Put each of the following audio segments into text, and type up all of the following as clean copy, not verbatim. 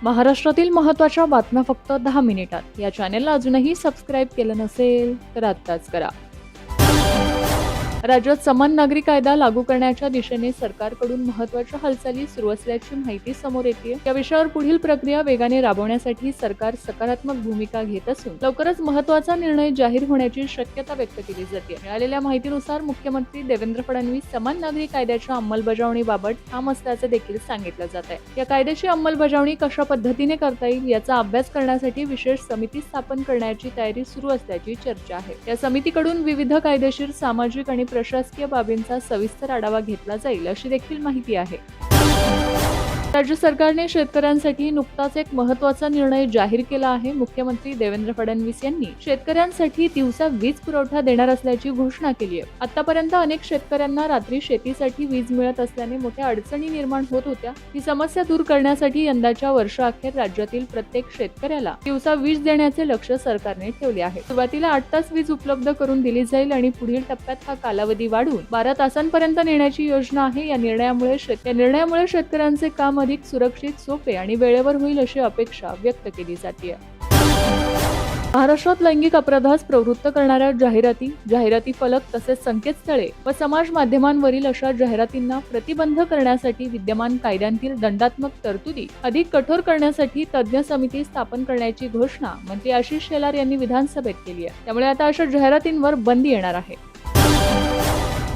महाराष्ट्रातील महत्त्वाच्या बातम्या फक्त 10 मिनिटात. या चॅनेलला अजूनही सबस्क्राईब केलं नसेल तर आत्ताच करा. राज्यात समान नागरी कायदा लागू करण्याच्या दिशेने सरकारकडून महत्त्वाच्या हालचाली सुरू असल्याची माहिती समोर येते. या विषयावर पुढील प्रक्रिया वेगाने राबवण्यासाठी सरकार सकारात्मक भूमिका घेत असून लवकरच महत्त्वाचा निर्णय जाहीर होण्याची शक्यता व्यक्त केली जाते. मिळालेल्या माहितीनुसार मुख्यमंत्री देवेंद्र फडणवीस समान नागरी कायद्याच्या अंमलबजावणीबाबत ठाम असल्याचे देखील सांगितलं जात आहे. या कायद्याची अंमलबजावणी कशा पद्धतीने करता येईल याचा अभ्यास करण्यासाठी विशेष समिती स्थापन करण्याची तयारी सुरू असल्याची चर्चा आहे. या समितीकडून विविध कायदेशीर, सामाजिक आणि प्रशासकीय बाबींचा सविस्तर आढावा घेतला जाईल अशी देखील माहिती आहे. राज्य सरकारने शेतकऱ्यांसाठी नुकताच एक महत्त्वाचा निर्णय जाहीर केला आहे. मुख्यमंत्री देवेंद्र फडणवीस यांनी शेतकऱ्यांसाठी दिवसा वीज पुरवठा देणार असल्याची घोषणा केली आहे. आतापर्यंत अनेक शेतकऱ्यांना रात्री शेतीसाठी वीज मिळत असल्याने मोठ्या अडचणी निर्माण होत होत्या. ही समस्या दूर करण्यासाठी यंदाच्या वर्षाअखेर राज्यातील प्रत्येक शेतकऱ्याला दिवसा वीज देण्याचे लक्ष्य सरकारने ठेवले आहे. सुरुवातीला 8 तास वीज उपलब्ध करून दिली जाईल आणि पुढील टप्प्यात हा कालावधी वाढवून 12 तासांपर्यंत नेण्याची योजना आहे. या निर्णयामुळे शेतकऱ्यांचे काम अधिक सुरक्षित, सोपे आणि वेळेवर होईल अशी अपेक्षा व्यक्त केली जाते. महाराष्ट्रात लैंगिक अपराधास प्रवृत्त करणाऱ्या जाहिराती फलक तसेच संकेतस्थळे व समाज माध्यमांवरील अशा जाहिरातींना प्रतिबंध करण्यासाठी विद्यमान कायद्यांतील दंडात्मक तरतुदी अधिक कठोर करण्यासाठी तज्ज्ञ समिती स्थापन करण्याची घोषणा मंत्री आशिष शेलार यांनी विधानसभेत केली आहे. त्यामुळे आता अशा जाहिरातींवर बंदी येणार आहे.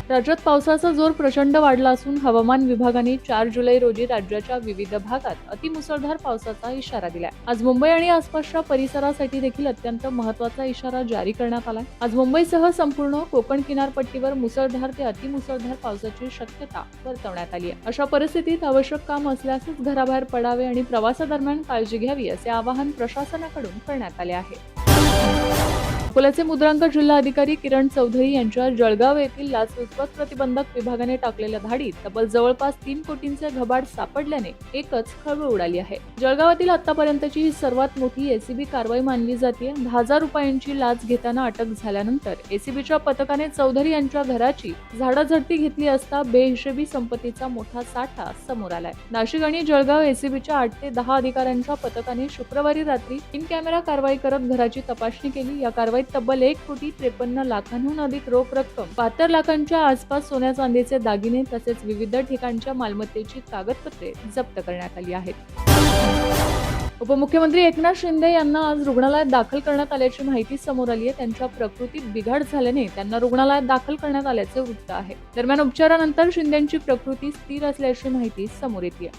राज्यात पावसाचा जोर प्रचंड वाढला असून हवामान विभागाने 4 जुलै रोजी राज्याच्या विविध भागात अतिमुसळधार पावसाचा इशारा दिलाय. आज मुंबई आणि आसपासच्या परिसरासाठी देखील अत्यंत महत्त्वाचा इशारा जारी करण्यात आलाय. आज मुंबईसह संपूर्ण कोकण किनारपट्टीवर मुसळधार ते अतिमुसळधार पावसाची शक्यता वर्तवण्यात आली आहे. अशा परिस्थितीत आवश्यक काम असल्यासच घराबाहेर पडावे आणि प्रवासादरम्यान काळजी घ्यावी असे आवाहन प्रशासनाकडून करण्यात आले आहे. अकोल्याचे मुद्रांक जिल्हा अधिकारी किरण चौधरी यांच्या जळगाव येथील लाचलुचपत प्रतिबंधक विभागाने टाकलेल्या धाडीत तब्बल जवळपास 3 कोटींचे घबाड सापडल्याने एकच खळबळ उडाली आहे. जळगावातील आतापर्यंतची ही सर्वात मोठी एसीबी कारवाई मानली जाते. 10,000 रुपयांची लाच घेताना अटक झाल्यानंतर एसीबीच्या पथकाने चौधरी यांच्या घराची झाडाझडती घेतली असता बेहिशेबी संपत्तीचा मोठा साठा समोर आलाय. नाशिक आणि जळगाव एसीबीच्या 8 ते 10 अधिकाऱ्यांच्या पथकाने शुक्रवारी रात्री 3 कॅमेरा कारवाई करत घराची तपासणी केली. या कारवाईत तब्बल 1,53 लाखांहून अधिक रोख रक्कम, 72 लाखांच्या आसपास सोन्या चांदीचे दागिने तसेच विविध ठिकाणच्या मालमत्तेची कागदपत्रे जप्त करण्यात आली आहेत. उपमुख्यमंत्री एकनाथ शिंदे यांना आज रुग्णालयात दाखल करण्यात आल्याची माहिती समोर आली आहे. त्यांच्या प्रकृतीत बिघाड झाल्याने त्यांना रुग्णालयात दाखल करण्यात आल्याचे वृत्त आहे. दरम्यान उपचारानंतर शिंदेंची प्रकृती स्थिर असल्याची माहिती समोर येते.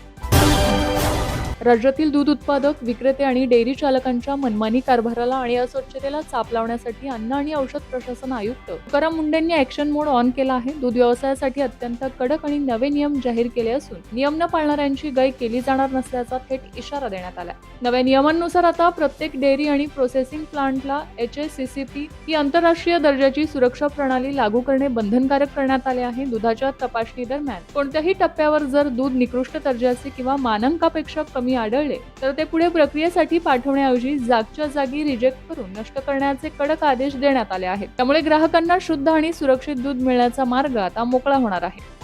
राज्यातील दूध उत्पादक, विक्रेते आणि डेअरी चालकांच्या मनमानी कारभाराला आणि अस्वच्छतेला चाप लावण्यासाठी अन्न आणि औषध प्रशासन आयुक्त तुकाराम मुंढेंनी ॲक्शन मोड ऑन केला आहे. दूध व्यवसायासाठी अत्यंत कडक आणि नवे नियम जाहीर केले असून नियम न पाळणाऱ्यांची गय केली जाणार नसल्याचा थेट इशारा देण्यात आला. नव्या नियमांनुसार आता प्रत्येक डेअरी आणि प्रोसेसिंग प्लांटला HACCP ही आंतरराष्ट्रीय दर्जाची सुरक्षा प्रणाली लागू करणे बंधनकारक करण्यात आले आहे. दुधाच्या तपासणी दरम्यान कोणत्याही टप्प्यावर जर दूध निकृष्ट दर्जाचे किंवा मानकापेक्षा कमी आढळले तर ते पुढे प्रक्रियेसाठी पाठवण्याऐवजी जागच्या जागी रिजेक्ट करून नष्ट करण्याचे कडक आदेश देण्यात आले आहेत. त्यामुळे ग्राहकांना शुद्ध आणि सुरक्षित दूध मिळण्याचा मार्ग आता मोकळा होणार आहे.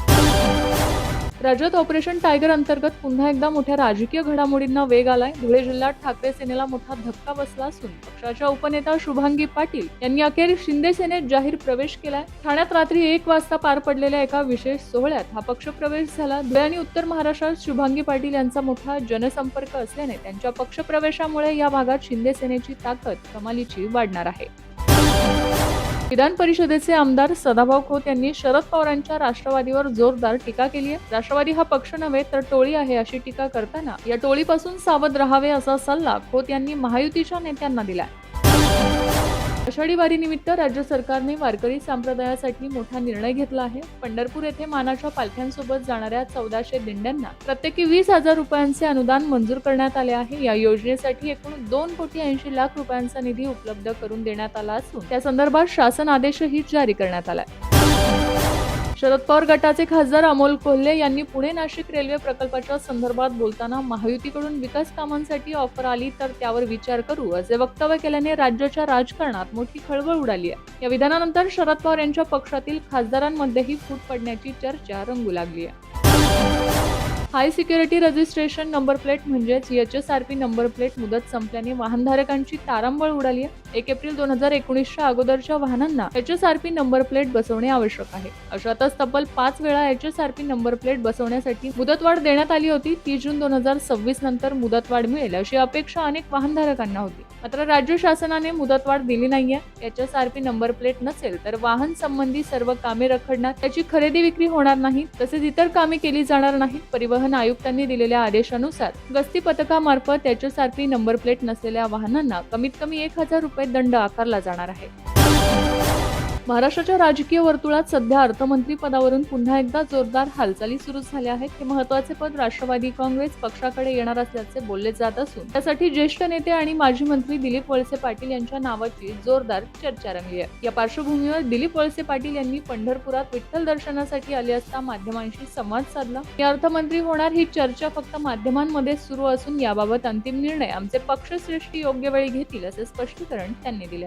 राज्यात ऑपरेशन टायगर अंतर्गत पुन्हा एकदा मोठ्या राजकीय घडामोडींना वेग आलाय. धुळे जिल्ह्यात ठाकरे सेनेला मोठा धक्का बसला असून पक्षाच्या उपनेता शुभांगी पाटील यांनी अखेर शिंदे सेनेत जाहीर प्रवेश केलाय. ठाण्यात रात्री 1 वाजता पार पडलेल्या एका विशेष सोहळ्यात हा पक्षप्रवेश झाला. धुळे आणि उत्तर महाराष्ट्रात शुभांगी पाटील यांचा मोठा जनसंपर्क असल्याने त्यांच्या पक्षप्रवेशामुळे या भागात शिंदे सेनेची ताकद कमालीची वाढणार आहे. विधान परिषदेचे आमदार सदाभाऊ खोत यांनी शरद पवारांच्या राष्ट्रवादीवर जोरदार टीका केली आहे. राष्ट्रवादी हा पक्ष नव्हे तर टोळी आहे अशी टीका करताना या टोळीपासून सावध राहावे असा सल्ला खोत यांनी महायुतीच्या नेत्यांना दिला. आषाढी वारीनिमित्त राज्य सरकारने वारकरी संप्रदायासाठी मोठा निर्णय घेतला आहे. पंढरपूर येथे मानाच्या पालख्यांसोबत जाणाऱ्या 1400 दिंड्यांना प्रत्येकी 20,000 रुपयांचे अनुदान मंजूर करण्यात आले आहे. या योजनेसाठी एकूण 2,80,00,000 रुपयांचा निधी उपलब्ध करून देण्यात आला असून त्या संदर्भात शासन आदेशही जारी करण्यात आलाय. शरद पवार गटाचे खासदार अमोल कोल्हे यांनी पुणे नाशिक रेल्वे प्रकल्पाच्या संदर्भात बोलताना महायुतीकडून विकास कामांसाठी ऑफर आली तर त्यावर विचार करू असे वक्तव्य केल्याने राज्याच्या राजकारणात मोठी खळबळ उडाली आहे. या विधानानंतर शरद पवार यांच्या पक्षातील खासदारांमध्येही फूट पडण्याची चर्चा रंगू लागली आहे. हाय सिक्युरिटी रजिस्ट्रेशन नंबर प्लेट म्हणजेच HSRP नंबर प्लेट मुदत संपल्याने वाहनधारकांची तारांबळ उडाली आहे। 1 एप्रिल 2019च्या अगोदरच्या वाहनांना HSRP नंबर प्लेट बसवणे आवश्यक आहे। अशातच तब्बल 5 वेळा HSRP नंबर प्लेट बसवण्यासाठी मुदतवाढ देण्यात आली होती। 30 जून 2026 नंतर मुदतवाढ मिळेल अशी अपेक्षा अनेक वाहनधारकांना होती। मात्र राज्य शासनाने मुदतवाढ दिली नाहीये। HSRP नंबर प्लेट नसेल तर वाहन संबंधी सर्व कामे रखडणार, त्याची खरेदी विक्री होणार नाही, तसेच इतर कामे केली जाणार नाहीत। परिवहन आयुक्तांनी दिलेल्या आदेशानुसार गस्ती पथकामार्फत HSRP नंबर प्लेट नसलेल्या वाहनांना कमीत कमी 1000 रुपये दंड आकारला जाणार आहे। महाराष्ट्राच्या राजकीय वर्तुळात सध्या अर्थमंत्री पदावरून पुन्हा एकदा जोरदार हालचाली सुरू झाल्या आहेत। हे महत्त्वाचे पद राष्ट्रवादी काँग्रेस पक्षाकडे येणार असल्याचे बोलले जात असून त्यासाठी ज्येष्ठ नेते आणि माजी मंत्री दिलीप वळसे पाटील यांच्या नावाची जोरदार चर्चा रंगली आहे। या पार्श्वभूमीवर दिलीप वळसे पाटील यांनी पंढरपुरात विठ्ठल दर्शनासाठी आले असता माध्यमांशी संवाद साधला। हे अर्थमंत्री होणार ही चर्चा फक्त माध्यमांमध्ये सुरू असून याबाबत अंतिम निर्णय आमचे पक्षश्रेष्ठी योग्य वेळी घेतील असे स्पष्टीकरण त्यांनी दिले।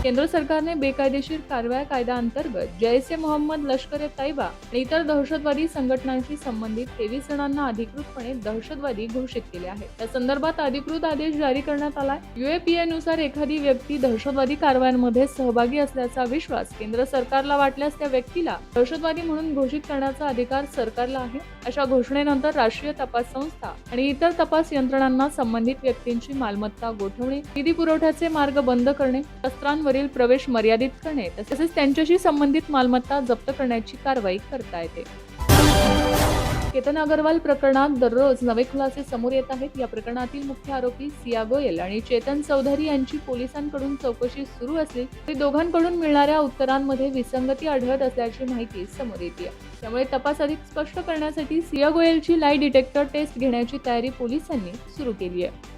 केंद्र सरकारने बेकायदेशीर कारवाया कायदा अंतर्गत जैश-ए-मोहम्मद, लष्कर-ए-तैयबा आणि इतर दहशतवादी संघटनांशी संबंधित 23 जणांना अधिकृतपणे दहशतवादी घोषित केले आहे। या संदर्भात अधिकृत आदेश जारी करण्यात आलाय। UAPA नुसार एखादी व्यक्ती दहशतवादी कारवायांमध्ये सहभागी असल्याचा विश्वास केंद्र सरकारला वाटल्यास त्या व्यक्तीला दहशतवादी म्हणून घोषित करण्याचा अधिकार सरकारला आहे। अशा घोषणेनंतर राष्ट्रीय तपास संस्था आणि इतर तपास यंत्रणांना संबंधित व्यक्तींची मालमत्ता गोठवणे, निधी पुरवठ्याचे मार्ग बंद करणे, शस्त्रांवरील प्रवेश मर्यादित करणे तसेच त्यांच्याशी संबंधित मालमत्ता जप्त करण्याची कारवाई करता येते। केतन अग्रवाल प्रकरणात दररोज नवे खुलासे समोर येत आहेत। या प्रकरणातील मुख्य आरोपी सिया गोयल आणि चेतन चौधरी यांची पोलिसांकडून चौकशी सुरू असली तरी दोघांकडून मिळणाऱ्या उत्तरांमध्ये विसंगती आढळत असल्याची माहिती समोर येते। त्यामुळे तपास अधिक स्पष्ट करण्यासाठी सिया गोयलची लाई डिटेक्टर टेस्ट घेण्याची तयारी पोलिसांनी सुरू केली आहे।